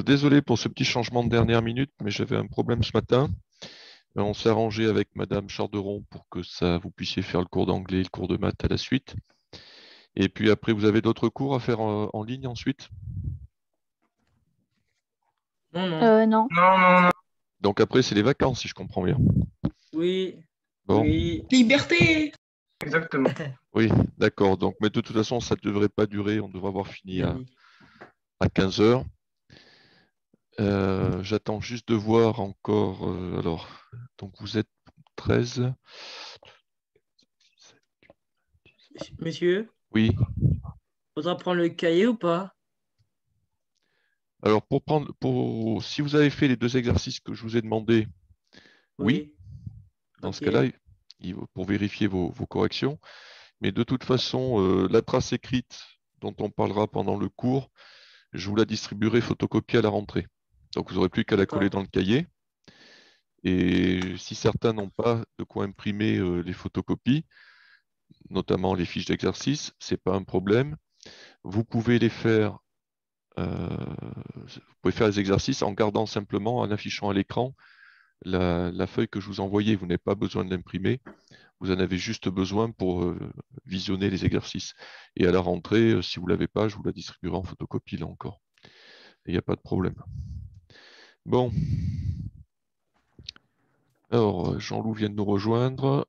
Désolé pour ce petit changement de dernière minute, mais j'avais un problème ce matin. On s'est arrangé avec Madame Charderon pour que ça, vous puissiez faire le cours d'anglais et le cours de maths à la suite. Et puis après, vous avez d'autres cours à faire en ligne ensuite. Non, non. Non. Non, non, non. Donc après, c'est les vacances, si je comprends bien. Oui, Bon, oui, Liberté! exactement. oui, d'accord. Donc, mais de toute façon, ça ne devrait pas durer. On devrait avoir fini Bien dit. à 15 heures. J'attends juste de voir encore. Alors, donc vous êtes 13. Monsieur, Oui. faudra prendre le cahier ou pas? Alors, si vous avez fait les deux exercices que je vous ai demandé, oui. Oui, Dans ce ok. cas-là, pour vérifier vos corrections. Mais de toute façon, la trace écrite dont on parlera pendant le cours, je vous la distribuerai photocopiée à la rentrée. Donc, vous n'aurez plus qu'à la coller D'accord. dans le cahier. Et si certains n'ont pas de quoi imprimer les photocopies, notamment les fiches d'exercice, ce n'est pas un problème. Vous pouvez les faire, vous pouvez faire les exercices en gardant simplement, en affichant à l'écran la feuille que je vous envoyais. Vous n'avez pas besoin de l'imprimer. Vous en avez juste besoin pour visionner les exercices. Et à la rentrée, si vous ne l'avez pas, je vous la distribuerai en photocopie, là encore. Il n'y a pas de problème. Bon. Alors, Jean-Loup vient de nous rejoindre.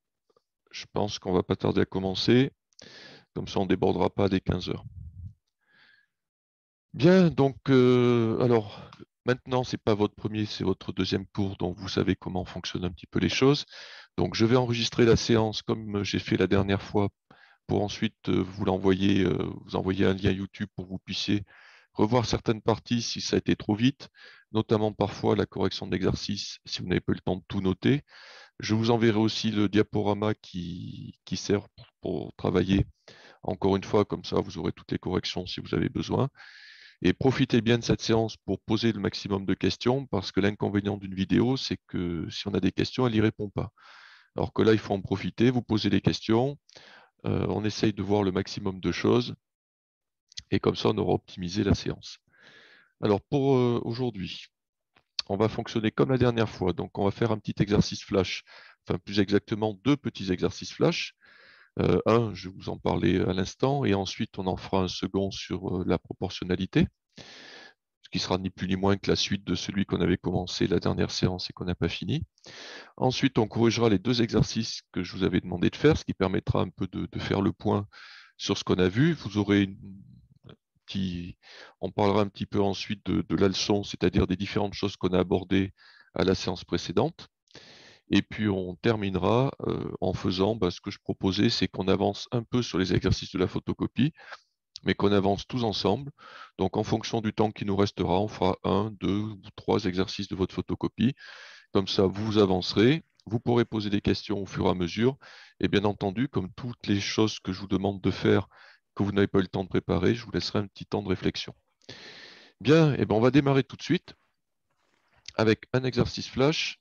Je pense qu'on ne va pas tarder à commencer. Comme ça, on ne débordera pas des 15 heures. Bien, donc, alors, maintenant, ce n'est pas votre premier, c'est votre deuxième cours, donc vous savez comment fonctionnent un petit peu les choses. Donc, je vais enregistrer la séance comme j'ai fait la dernière fois pour ensuite vous l'envoyer, vous envoyer un lien YouTube pour que vous puissiez revoir certaines parties si ça a été trop vite, notamment parfois la correction d'exercice si vous n'avez pas eu le temps de tout noter. Je vous enverrai aussi le diaporama qui sert pour travailler. Encore une fois, comme ça, vous aurez toutes les corrections si vous avez besoin. Et profitez bien de cette séance pour poser le maximum de questions, parce que l'inconvénient d'une vidéo, c'est que si on a des questions, elle n'y répond pas. Alors que là, il faut en profiter, vous posez les questions, on essaye de voir le maximum de choses, et comme ça, on aura optimisé la séance. Alors pour aujourd'hui, on va fonctionner comme la dernière fois. Donc on va faire un petit exercice flash, enfin plus exactement deux petits exercices flash. Un, je vais vous en parler à l'instant, et ensuite on en fera un second sur la proportionnalité, ce qui sera ni plus ni moins que la suite de celui qu'on avait commencé la dernière séance et qu'on n'a pas fini. Ensuite, on corrigera les deux exercices que je vous avais demandé de faire, ce qui permettra un peu de faire le point sur ce qu'on a vu. Vous aurez on parlera un petit peu ensuite de la leçon, c'est-à-dire des différentes choses qu'on a abordées à la séance précédente. Et puis on terminera en faisant ce que je proposais, c'est qu'on avance un peu sur les exercices de la photocopie, mais qu'on avance tous ensemble. Donc en fonction du temps qui nous restera, on fera un, deux ou trois exercices de votre photocopie. Comme ça, vous avancerez. Vous pourrez poser des questions au fur et à mesure. Et bien entendu, comme toutes les choses que je vous demande de faire, que vous n'avez pas eu le temps de préparer, je vous laisserai un petit temps de réflexion. Bien, et ben on va démarrer tout de suite avec un exercice flash.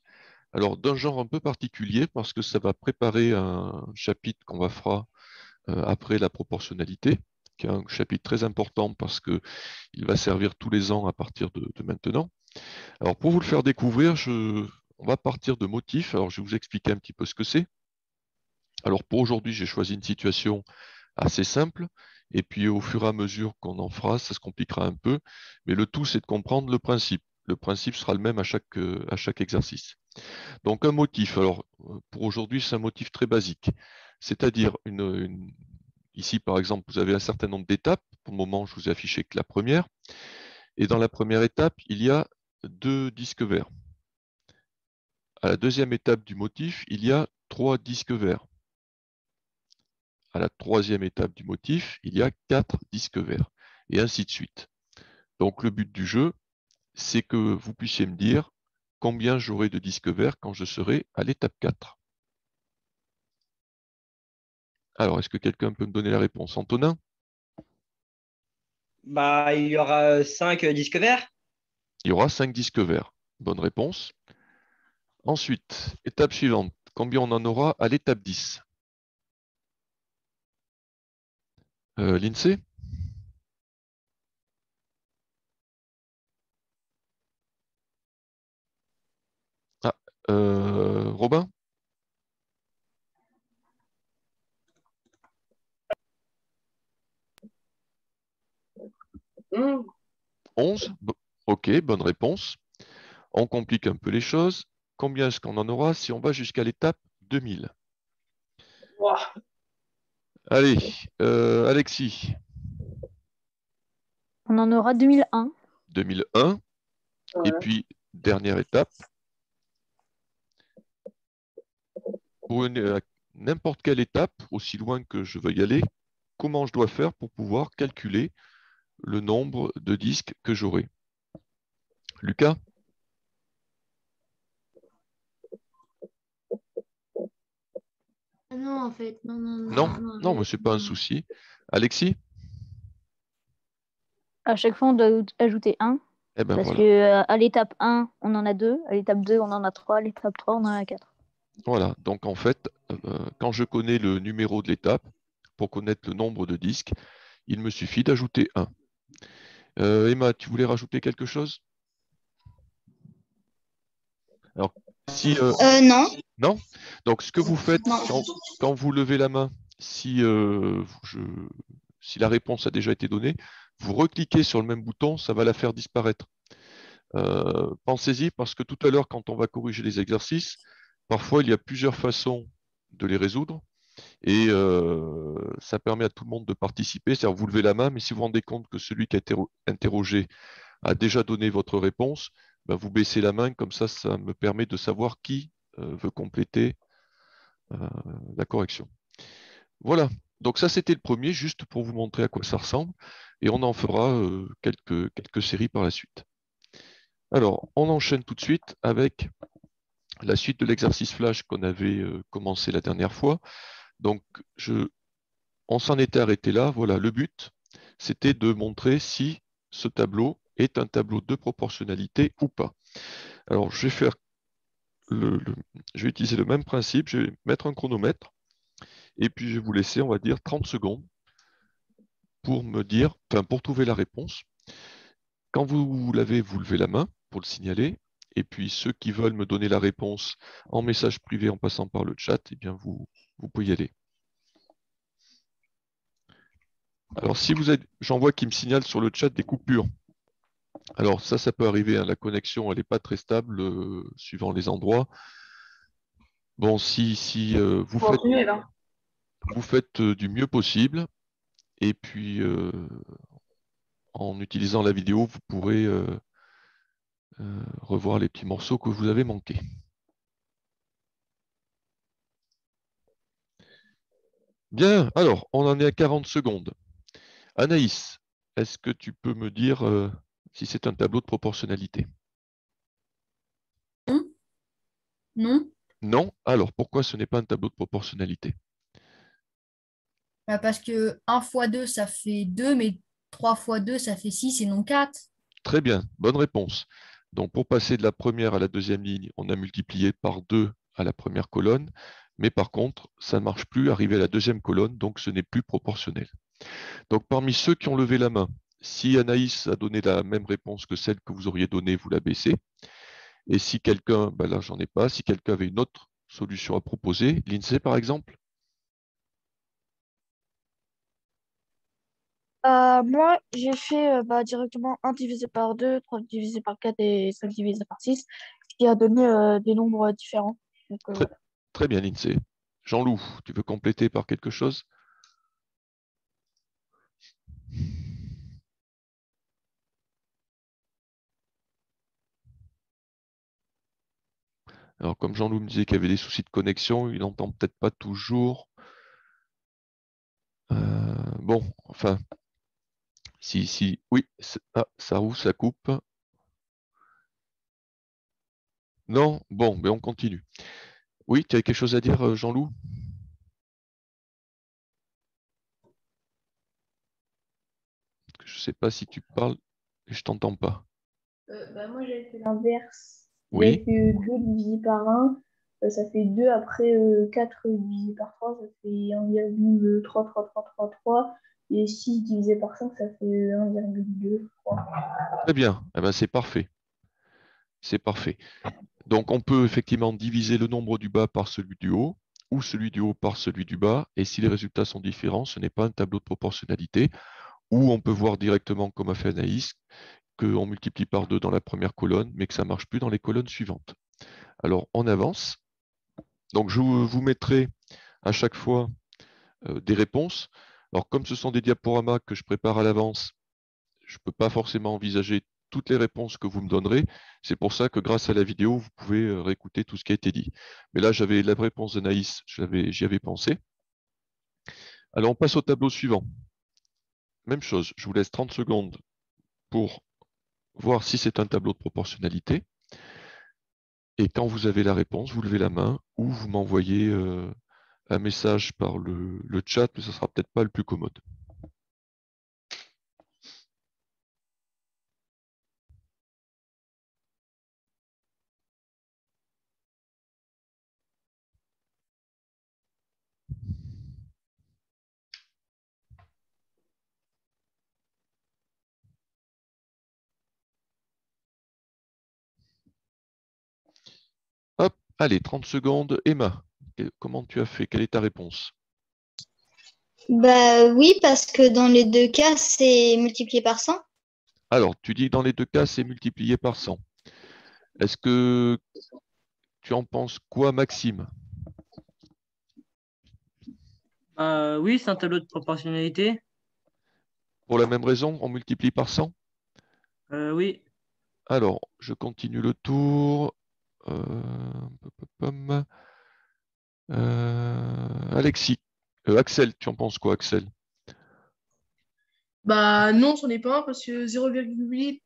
Alors, d'un genre un peu particulier, parce que ça va préparer un chapitre qu'on va fera après la proportionnalité, qui est un chapitre très important parce qu'il va servir tous les ans à partir de maintenant. Alors, pour vous le faire découvrir, on va partir de motifs. Alors, je vais vous expliquer un petit peu ce que c'est. Alors, pour aujourd'hui, j'ai choisi une situation assez simple. Et puis, au fur et à mesure qu'on en fera, ça se compliquera un peu. Mais le tout, c'est de comprendre le principe. Le principe sera le même à chaque exercice. Donc, un motif. Alors, pour aujourd'hui, c'est un motif très basique. C'est-à-dire, ici, par exemple, vous avez un certain nombre d'étapes. Pour le moment, je vous ai affiché que la première. Et dans la première étape, il y a deux disques verts. À la deuxième étape du motif, il y a trois disques verts. À la troisième étape du motif, il y a quatre disques verts, et ainsi de suite. Donc le but du jeu, c'est que vous puissiez me dire combien j'aurai de disques verts quand je serai à l'étape 4. Alors, est-ce que quelqu'un peut me donner la réponse? Antonin? Bah, il y aura 5 disques verts. Il y aura 5 disques verts. Bonne réponse. Ensuite, étape suivante, combien on en aura à l'étape 10? L'INSEE? Robin? 11? Ok, bonne réponse. On complique un peu les choses. Combien est-ce qu'on en aura si on va jusqu'à l'étape 2000? Ouah. Allez, Alexis, On en aura 2001. 2001. Et Ouais. puis, dernière étape, pour n'importe quelle étape, aussi loin que je veux y aller, comment je dois faire pour pouvoir calculer le nombre de disques que j'aurai? Lucas? Non, en fait, non, non, Non, non, non, non, mais ce n'est pas un non. souci. Alexis? À chaque fois, on doit ajouter 1. Eh ben Parce voilà. que à l'étape 1, on en a 2. À l'étape 2, on en a 3. À l'étape 3, on en a 4. Voilà. Donc en fait, quand je connais le numéro de l'étape, pour connaître le nombre de disques, il me suffit d'ajouter 1. Emma, tu voulais rajouter quelque chose? Alors, si, Non. non? Donc, ce que vous faites Non. quand vous levez la main, si, si la réponse a déjà été donnée, vous recliquez sur le même bouton, ça va la faire disparaître. Pensez-y parce que tout à l'heure, quand on va corriger les exercices, parfois il y a plusieurs façons de les résoudre et ça permet à tout le monde de participer. C'est-à-dire, vous levez la main, mais si vous vous rendez compte que celui qui a été interrogé a déjà donné votre réponse, ben, vous baissez la main, comme ça me permet de savoir qui veut compléter la correction. Voilà, donc ça c'était le premier, juste pour vous montrer à quoi ça ressemble, et on en fera quelques séries par la suite. Alors, on enchaîne tout de suite avec la suite de l'exercice flash qu'on avait commencé la dernière fois. Donc, on s'en était arrêté là. Voilà, le but, c'était de montrer si ce tableau est un tableau de proportionnalité ou pas. Alors, je vais faire je vais utiliser le même principe. Je vais mettre un chronomètre et puis je vais vous laisser, on va dire, 30 secondes pour me dire, enfin, pour trouver la réponse. Quand vous l'avez, vous levez la main pour le signaler. Et puis ceux qui veulent me donner la réponse en message privé en passant par le chat, eh bien vous pouvez y aller. Alors si vous êtes, j'en vois qui me signale sur le chat des coupures. Alors ça peut arriver, hein, la connexion elle n'est pas très stable suivant les endroits. Bon, si vous faites du mieux possible, et puis en utilisant la vidéo, vous pourrez revoir les petits morceaux que vous avez manqués. Bien, alors, on en est à 40 secondes. Anaïs, est-ce que tu peux me dire si c'est un tableau de proportionnalité? Non. Non? Alors, pourquoi ce n'est pas un tableau de proportionnalité? Bah, parce que 1 fois 2, ça fait 2, mais 3 fois 2, ça fait 6 et non 4. Très bien, bonne réponse. Donc, pour passer de la première à la deuxième ligne, on a multiplié par 2 à la première colonne, mais par contre, ça ne marche plus, arrivé à la deuxième colonne, donc ce n'est plus proportionnel. Donc, parmi ceux qui ont levé la main, si Anaïs a donné la même réponse que celle que vous auriez donnée, vous la baissez. Et si quelqu'un, ben là, j'en ai pas, si quelqu'un avait une autre solution à proposer, l'INSEE par exemple? Moi, j'ai fait directement 1 divisé par 2, 3 divisé par 4 et 5 divisé par 6, ce qui a donné des nombres différents. Donc, Très, voilà. très bien, l'INSEE. Jean-Loup, tu veux compléter par quelque chose? Alors, comme Jean-Loup me disait qu'il y avait des soucis de connexion, il n'entend peut-être pas toujours. Bon, enfin, si, oui, ça roule, ça coupe. Non? Bon, mais on continue. Oui, tu as quelque chose à dire, Jean-Loup? Je ne sais pas si tu parles et je t'entends pas. Moi, j'avais fait l'inverse. J'avais Oui, fait 2 divisé par 1, ça fait 2. Après 4 divisé par 3, ça fait 1,33333. Et 6 divisé par 5, ça fait 1,2, je crois. très bien. Eh ben, c'est parfait. C'est parfait. Donc, on peut effectivement diviser le nombre du bas par celui du haut ou celui du haut par celui du bas. Et si les résultats sont différents, ce n'est pas un tableau de proportionnalité. Ou on peut voir directement, comme a fait Anaïs, qu'on multiplie par 2 dans la première colonne, mais que ça ne marche plus dans les colonnes suivantes. Alors, on avance. Donc, je vous mettrai à chaque fois des réponses. Alors, comme ce sont des diaporamas que je prépare à l'avance, je ne peux pas forcément envisager toutes les réponses que vous me donnerez. C'est pour ça que grâce à la vidéo, vous pouvez réécouter tout ce qui a été dit. Mais là, j'avais la réponse de Naïs, j'y avais pensé. Alors, on passe au tableau suivant. Même chose, je vous laisse 30 secondes pour voir si c'est un tableau de proportionnalité. Et quand vous avez la réponse, vous levez la main ou vous m'envoyez un message par le chat, mais ce ne sera peut-être pas le plus commode. Hop, allez, 30 secondes. Emma, comment tu as fait? Quelle est ta réponse? Bah oui, parce que dans les deux cas, c'est multiplié par 100. Alors, tu dis que dans les deux cas, c'est multiplié par 100. Est-ce que tu en penses quoi, Maxime? Oui, c'est un tableau de proportionnalité. Pour la même raison, on multiplie par 100? Oui. Alors, je continue le tour. Alexis, Axel, tu en penses quoi, Axel? Bah non, c'en est pas un parce que 0,8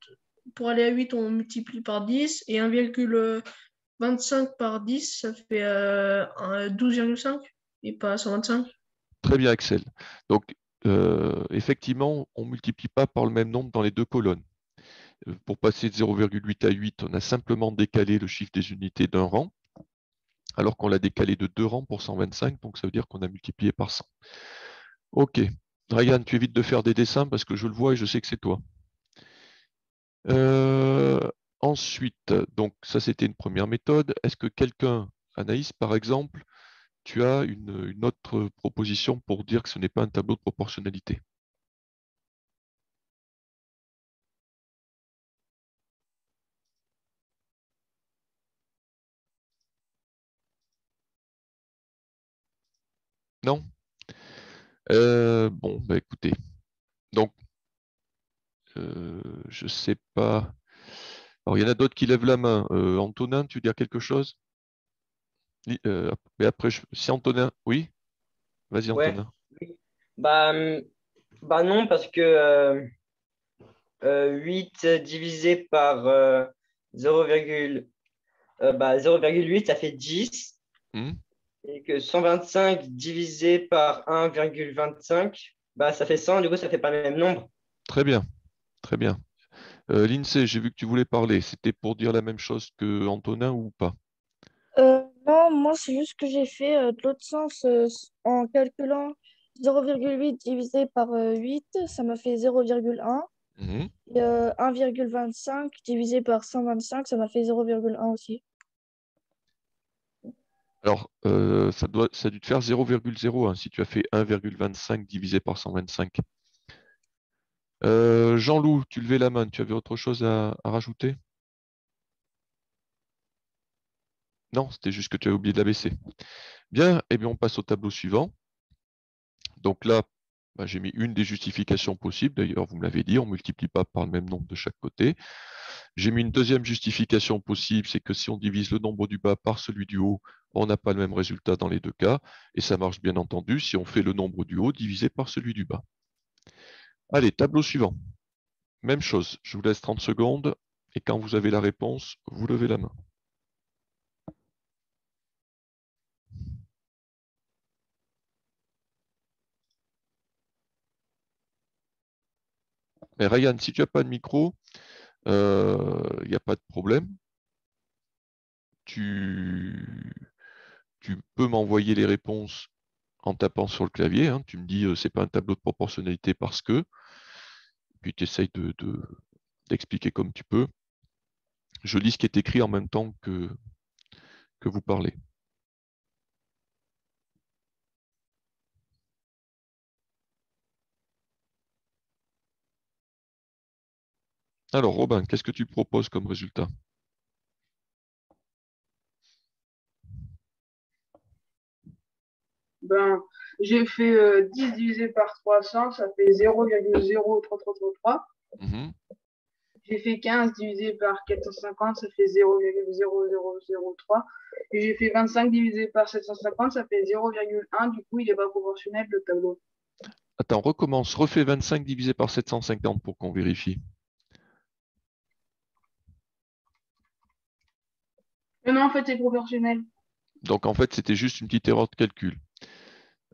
pour aller à 8, on multiplie par 10 et 1,25 par 10, ça fait 12,5 et pas 125. Très bien, Axel. Donc, effectivement, on ne multiplie pas par le même nombre dans les deux colonnes. Pour passer de 0,8 à 8, on a simplement décalé le chiffre des unités d'un rang, alors qu'on l'a décalé de 2 rangs pour 125, donc ça veut dire qu'on a multiplié par 100. Ok. Ryan, tu évites de faire des dessins parce que je le vois et je sais que c'est toi. Ensuite, donc ça c'était une première méthode. Est-ce que quelqu'un, Anaïs par exemple, tu as une autre proposition pour dire que ce n'est pas un tableau de proportionnalité? Non? Bon, bah écoutez. Donc, je sais pas. Alors, il y en a d'autres qui lèvent la main. Antonin, tu veux dire quelque chose? Mais après, si Antonin, oui? Vas-y, Ouais. Antonin. Bah, bah non, parce que 8 divisé par 0,8, ça fait 10. Hmm. Et que 125 divisé par 1,25, bah, ça fait 100. Du coup, ça fait pas le même nombre. Très bien, très bien. Lindsay, j'ai vu que tu voulais parler. C'était pour dire la même chose que Antonin ou pas? Non, moi, c'est juste que j'ai fait de l'autre sens en calculant 0,8 divisé par 8, ça m'a fait 0,1. Mhm. Et 1,25 divisé par 125, ça m'a fait 0,1 aussi. Alors, ça a dû te faire 0,01 si tu as fait 1,25 divisé par 125. Jean-Loup, tu levais la main. Tu avais autre chose à rajouter? Non, c'était juste que tu as oublié de la baisser. Bien, eh bien, on passe au tableau suivant. Donc là, bah, j'ai mis une des justifications possibles. D'ailleurs, vous me l'avez dit, on ne multiplie pas par le même nombre de chaque côté. J'ai mis une deuxième justification possible, c'est que si on divise le nombre du bas par celui du haut, on n'a pas le même résultat dans les deux cas. Et ça marche bien entendu si on fait le nombre du haut divisé par celui du bas. Allez, tableau suivant. Même chose, je vous laisse 30 secondes. Et quand vous avez la réponse, vous levez la main. Mais Ryan, si tu n'as pas de micro, il n'y a pas de problème. Tu peux m'envoyer les réponses en tapant sur le clavier. Hein. Tu me dis, c'est pas un tableau de proportionnalité parce que. Puis tu essayes d'expliquer comme tu peux. Je lis ce qui est écrit en même temps que que vous parlez. Alors, Robin, qu'est-ce que tu proposes comme résultat? Ben, j'ai fait 10 divisé par 300, ça fait 0,0333. Mhm. J'ai fait 15 divisé par 450, ça fait 0,0003. Et j'ai fait 25 divisé par 750, ça fait 0,1. Du coup, il n'est pas proportionnel, le tableau. Attends, recommence. Refais 25 divisé par 750 pour qu'on vérifie. Mais non, en fait, c'est proportionnel. Donc, en fait, c'était juste une petite erreur de calcul.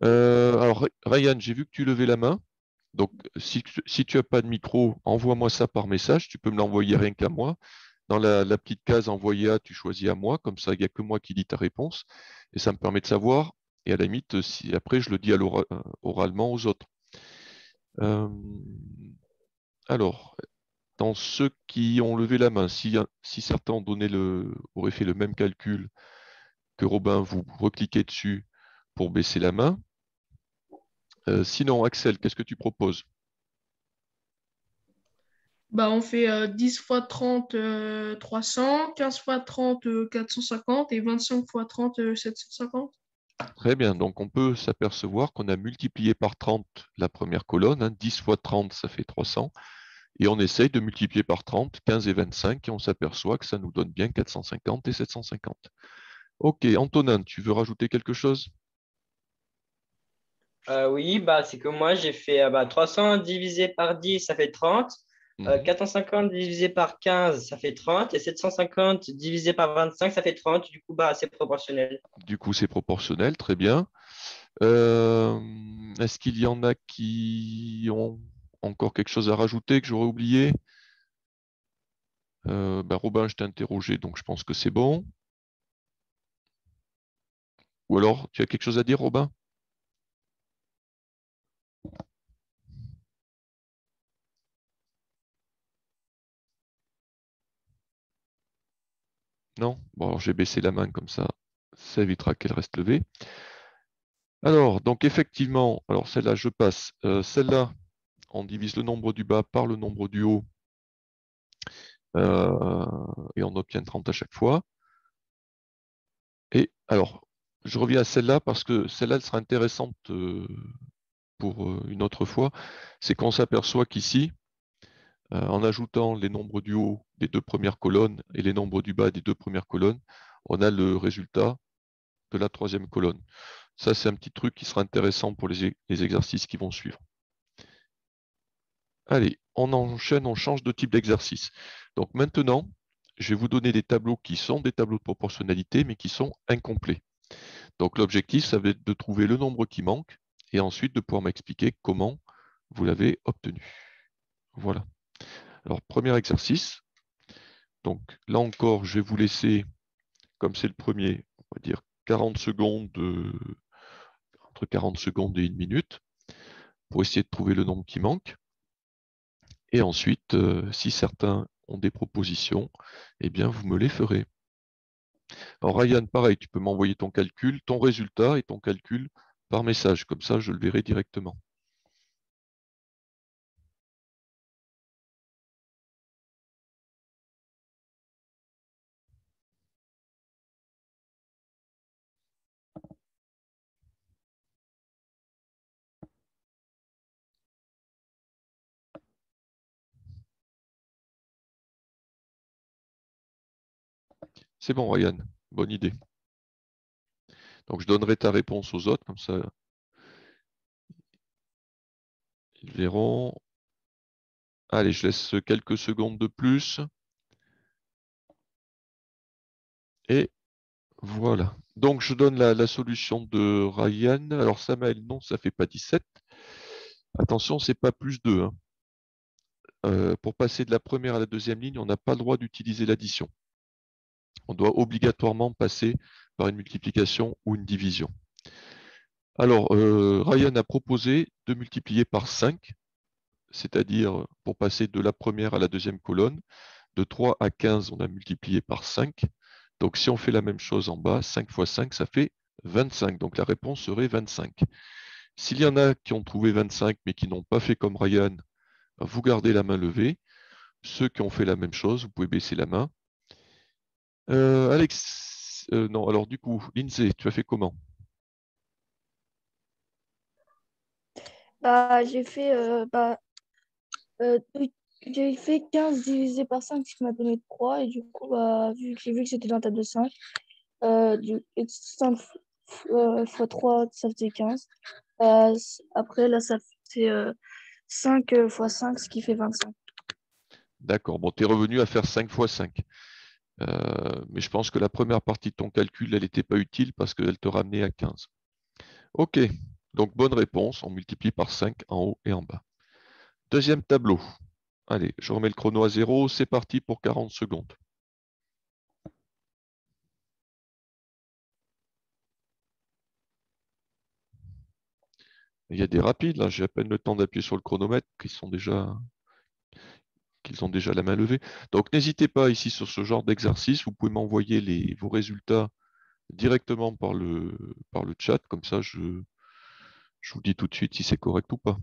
Alors, Ryan, j'ai vu que tu levais la main. Donc, si tu n'as pas de micro, envoie-moi ça par message. Tu peux me l'envoyer rien qu'à moi. Dans la petite case envoyer à, tu choisis à moi. Comme ça, il n'y a que moi qui lis ta réponse. Et ça me permet de savoir. Et à la limite, si après, je le dis oralement aux autres. Alors, dans ceux qui ont levé la main, si certains auraient fait le même calcul que Robin, vous recliquez dessus pour baisser la main. Sinon, Axel, qu'est-ce que tu proposes? Bah, on fait 10 fois 30, 300, 15 fois 30, 450 et 25 fois 30, 750. Très bien, donc on peut s'apercevoir qu'on a multiplié par 30 la première colonne, 10 fois 30, ça fait 300, et on essaye de multiplier par 30, 15 et 25, et on s'aperçoit que ça nous donne bien 450 et 750. Ok, Antonin, tu veux rajouter quelque chose? Oui, bah, c'est que moi, j'ai fait 300 divisé par 10, ça fait 30. 450 divisé par 15, ça fait 30. Et 750 divisé par 25, ça fait 30. Du coup, bah, c'est proportionnel. Du coup, c'est proportionnel, très bien. Est-ce qu'il y en a qui ont encore quelque chose à rajouter que j'aurais oublié? Robin, je t'ai interrogé, donc je pense que c'est bon. Ou alors, tu as quelque chose à dire, Robin? Non? Bon, alors j'ai baissé la main comme ça évitera qu'elle reste levée. Alors, donc effectivement, alors celle-là, je passe. Celle-là, on divise le nombre du bas par le nombre du haut et on obtient 30 à chaque fois. Et alors, je reviens à celle-là parce que celle-là, elle sera intéressante pour une autre fois. C'est qu'on s'aperçoit qu'ici, en ajoutant les nombres du haut des deux premières colonnes et les nombres du bas des deux premières colonnes, on a le résultat de la troisième colonne. Ça, c'est un petit truc qui sera intéressant pour les exercices qui vont suivre. Allez, on enchaîne, on change de type d'exercice. Donc maintenant, je vais vous donner des tableaux qui sont des tableaux de proportionnalité, mais qui sont incomplets. Donc l'objectif, ça va être de trouver le nombre qui manque et ensuite de pouvoir m'expliquer comment vous l'avez obtenu. Voilà. Alors, premier exercice. Donc là encore, je vais vous laisser, comme c'est le premier, on va dire 40 secondes, entre 40 secondes et 1 minute, pour essayer de trouver le nombre qui manque. Et ensuite, si certains ont des propositions, eh bien, vous me les ferez. Alors, Ryan, pareil, tu peux m'envoyer ton calcul, ton résultat et ton calcul par message. Comme ça, je le verrai directement. C'est bon, Ryan. Bonne idée. Donc, je donnerai ta réponse aux autres, comme ça, ils verront. Allez, je laisse quelques secondes de plus. Et voilà. Donc, je donne la solution de Ryan. Alors, Samael, non, ça ne fait pas 17. Attention, ce n'est pas plus 2. Pour passer de la première à la deuxième ligne, on n'a pas le droit d'utiliser l'addition. On doit obligatoirement passer par une multiplication ou une division. Alors, Ryan a proposé de multiplier par 5, c'est-à-dire pour passer de la première à la deuxième colonne. De 3 à 15, on a multiplié par 5. Donc, si on fait la même chose en bas, 5 fois 5, ça fait 25. Donc, la réponse serait 25. S'il y en a qui ont trouvé 25, mais qui n'ont pas fait comme Ryan, vous gardez la main levée. Ceux qui ont fait la même chose, vous pouvez baisser la main. Alex, non, alors du coup, Lindsay, tu as fait comment? Bah, euh, j'ai fait 15 divisé par 5, ce qui m'a donné 3. Et du coup, bah, vu que j'ai vu que c'était dans la table de 5, 5 fois 3, ça faisait 15. Après, là, ça fait 5 fois 5, ce qui fait 25. D'accord, bon, tu es revenu à faire 5 fois 5. Mais je pense que la première partie de ton calcul, elle n'était pas utile parce qu'elle te ramenait à 15. Ok, donc bonne réponse, on multiplie par 5 en haut et en bas. Deuxième tableau. Allez, je remets le chrono à 0, c'est parti pour 40 secondes. Il y a des rapides, là, j'ai à peine le temps d'appuyer sur le chronomètre, qu'ils ont déjà la main levée. Donc n'hésitez pas ici sur ce genre d'exercice, vous pouvez m'envoyer vos résultats directement par le chat, comme ça je vous dis tout de suite si c'est correct ou pas.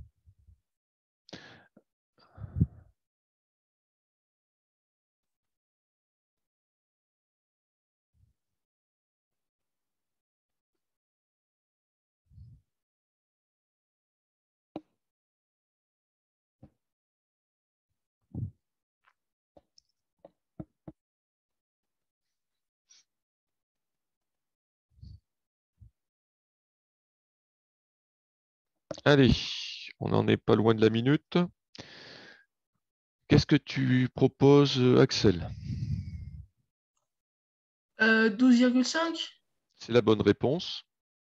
Allez, on n'en est pas loin de la minute. Qu'est-ce que tu proposes, Axel? 12,5. C'est la bonne réponse.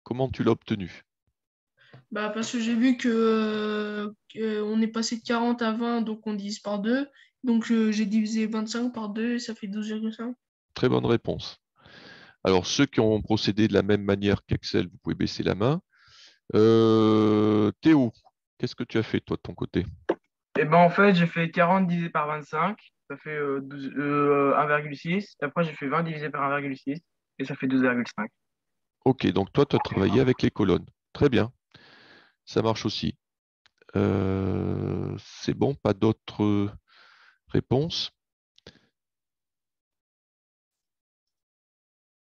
Comment tu l'as obtenu? Bah, parce que j'ai vu que on est passé de 40 à 20, donc on divise par 2. Donc j'ai divisé 25 par 2 et ça fait 12,5. Très bonne réponse. Alors, ceux qui ont procédé de la même manière qu'Axel, vous pouvez baisser la main. Théo, qu'est-ce que tu as fait, toi, de ton côté? Et ben en fait, j'ai fait 40 divisé par 25, ça fait 1,6. Après, j'ai fait 20 divisé par 1,6 et ça fait 2,5. Ok, donc toi, tu as travaillé avec les colonnes. Très bien, ça marche aussi. C'est bon, pas d'autres réponses?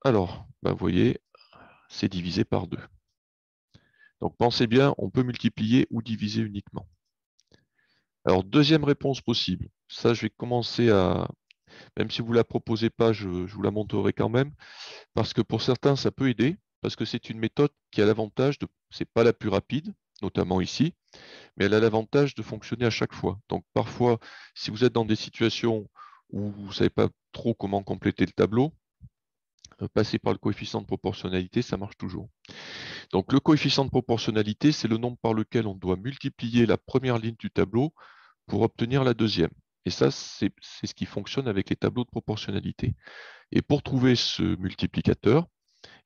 Alors, vous voyez, c'est divisé par 2. Donc pensez bien, on peut multiplier ou diviser uniquement. Alors, deuxième réponse possible. Ça, je vais commencer à... Même si vous ne la proposez pas, je vous la montrerai quand même. Parce que pour certains, ça peut aider. Parce que c'est une méthode qui a l'avantage de... C'est pas la plus rapide, notamment ici, mais elle a l'avantage de fonctionner à chaque fois. Donc parfois, si vous êtes dans des situations où vous ne savez pas trop comment compléter le tableau, passer par le coefficient de proportionnalité, ça marche toujours. Donc le coefficient de proportionnalité, c'est le nombre par lequel on doit multiplier la première ligne du tableau pour obtenir la deuxième. Et ça, c'est ce qui fonctionne avec les tableaux de proportionnalité. Et pour trouver ce multiplicateur,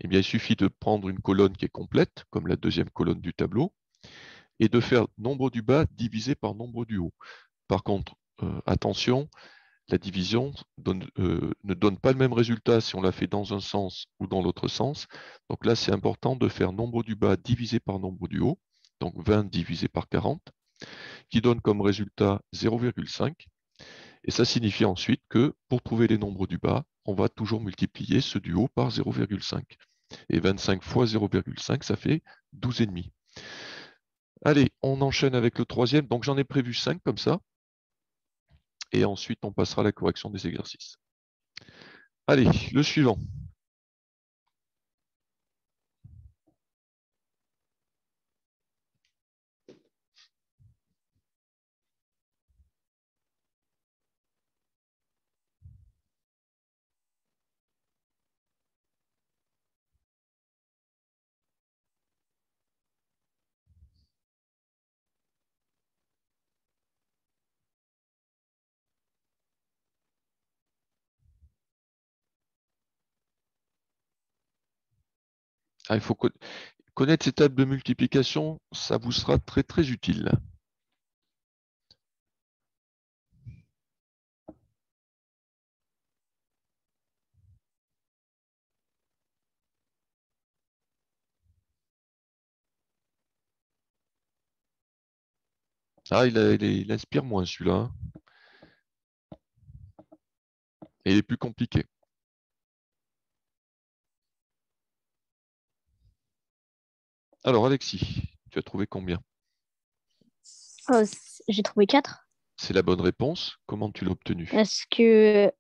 eh bien, il suffit de prendre une colonne qui est complète, comme la deuxième colonne du tableau, et de faire nombre du bas divisé par nombre du haut. Par contre, attention, la division ne donne pas le même résultat si on la fait dans un sens ou dans l'autre sens. Donc là, c'est important de faire nombre du bas divisé par nombre du haut, donc 20 divisé par 40, qui donne comme résultat 0,5. Et ça signifie ensuite que pour trouver les nombres du bas, on va toujours multiplier ceux du haut par 0,5. Et 25 fois 0,5, ça fait 12,5. Allez, on enchaîne avec le troisième. Donc j'en ai prévu 5 comme ça. Et ensuite, on passera à la correction des exercices. Allez, le suivant. Il faut connaître ces tables de multiplication, ça vous sera très très utile. Ah, il inspire moins celui-là, hein. Et il est plus compliqué. Alors, Alexis, tu as trouvé combien? Oh, j'ai trouvé 4. C'est la bonne réponse. Comment tu l'as obtenu? Parce que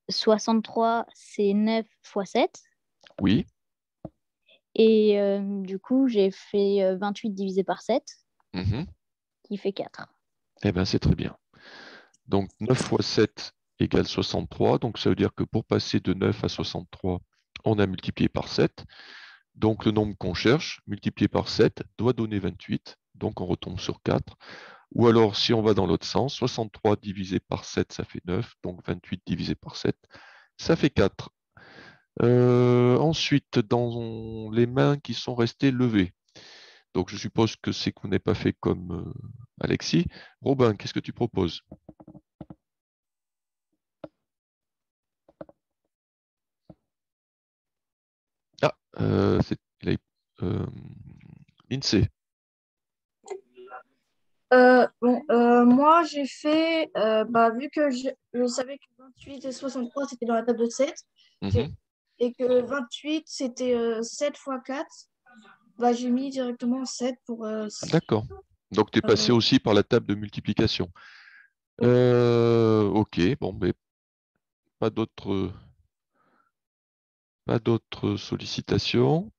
63, c'est 9 fois 7. Oui. Et du coup, j'ai fait 28 divisé par 7, Mhm. qui fait 4. Eh bien, c'est très bien. Donc, 9 fois 7 égale 63. Donc, ça veut dire que pour passer de 9 à 63, on a multiplié par 7. Donc, le nombre qu'on cherche, multiplié par 7, doit donner 28. Donc, on retombe sur 4. Ou alors, si on va dans l'autre sens, 63 divisé par 7, ça fait 9. Donc, 28 divisé par 7, ça fait 4. Ensuite, dans les mains qui sont restées levées. Donc, je suppose que c'est qu'on n'ait pas fait comme Alexis. Robin, qu'est-ce que tu proposes? Ah, c'est l'INSEE. Moi, j'ai fait, vu que je savais que 28 et 63 c'était dans la table de 7, Mhm. et que 28 c'était 7 fois 4, j'ai mis directement 7 pour... D'accord. Donc, tu es passé euh, aussi par la table de multiplication. Ok, bon, mais pas d'autres sollicitations.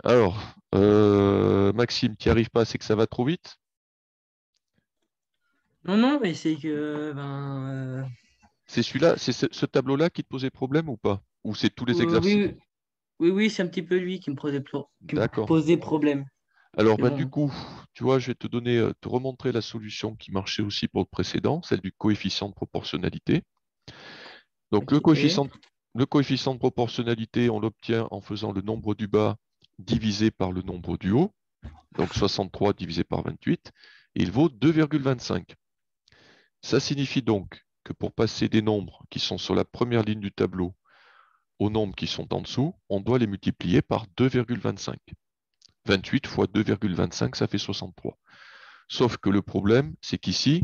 Alors, Maxime, tu n'y arrives pas, c'est que ça va trop vite? Non, non, mais c'est que C'est celui-là, c'est ce tableau-là qui te posait problème ou pas? Ou c'est tous les oui, exercices? oui, oui, oui, c'est un petit peu lui qui me D'accord. posait problème. Alors, Mais bah, du bon, coup, tu vois, je vais te remontrer la solution qui marchait aussi pour le précédent, celle du coefficient de proportionnalité. Donc, ok. le coefficient de proportionnalité, on l'obtient en faisant le nombre du bas divisé par le nombre du haut. Donc, 63 divisé par 28, et il vaut 2,25. Ça signifie donc que pour passer des nombres qui sont sur la première ligne du tableau aux nombres qui sont en dessous, on doit les multiplier par 2,25. 28 fois 2,25, ça fait 63. Sauf que le problème, c'est qu'ici,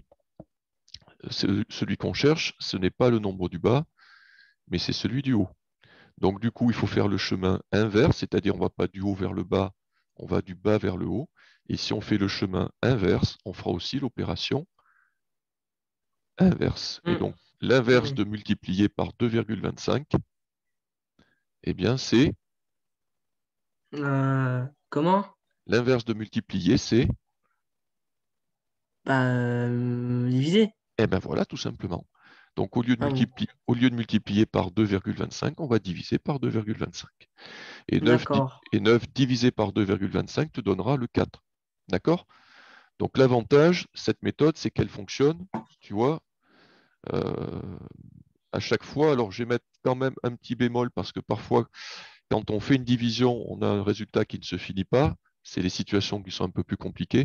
celui qu'on cherche, ce n'est pas le nombre du bas, mais c'est celui du haut. Donc du coup, il faut faire le chemin inverse, c'est-à-dire on ne va pas du haut vers le bas, on va du bas vers le haut. Et si on fait le chemin inverse, on fera aussi l'opération inverse. Et Hmm, donc l'inverse oui. de multiplier par 2,25, eh bien c'est Comment? l'inverse de multiplier, c'est Diviser. eh bien voilà, tout simplement. Donc Ah oui, au lieu de multiplier par 2,25, on va diviser par 2,25. Et 9, d'accord. et 9 divisé par 2,25 te donnera le 4. D'accord? Donc l'avantage, cette méthode, c'est qu'elle fonctionne, tu vois, euh, à chaque fois. Alors je vais mettre quand même un petit bémol parce que parfois, quand on fait une division, on a un résultat qui ne se finit pas. C'est les situations qui sont un peu plus compliquées,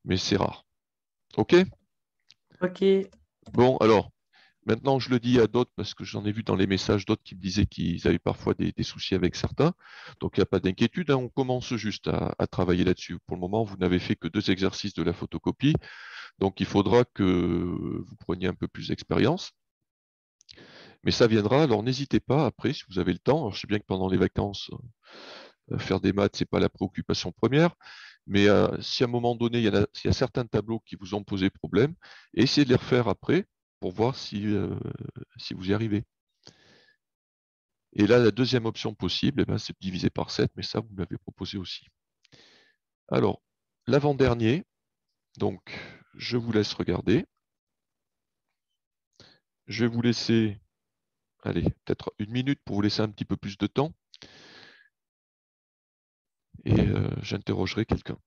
mais c'est rare. OK? Ok. Bon, alors, maintenant je le dis à d'autres parce que j'en ai vu dans les messages d'autres qui me disaient qu'ils avaient parfois des soucis avec certains. Donc il n'y a pas d'inquiétude, hein, on commence juste à travailler là-dessus. Pour le moment, vous n'avez fait que 2 exercices de la photocopie. Donc, il faudra que vous preniez un peu plus d'expérience. Mais ça viendra. Alors, n'hésitez pas après, si vous avez le temps. Alors, je sais bien que pendant les vacances, faire des maths, ce n'est pas la préoccupation première. Mais si à un moment donné, il y a certains tableaux qui vous ont posé problème, essayez de les refaire après pour voir si vous y arrivez. Et là, la deuxième option possible, eh ben, c'est de diviser par 7, mais ça, vous l'avez proposé aussi. Alors, l'avant-dernier, donc, je vous laisse regarder. Je vais vous laisser allez, peut-être 1 minute pour vous laisser un petit peu plus de temps et j'interrogerai quelqu'un.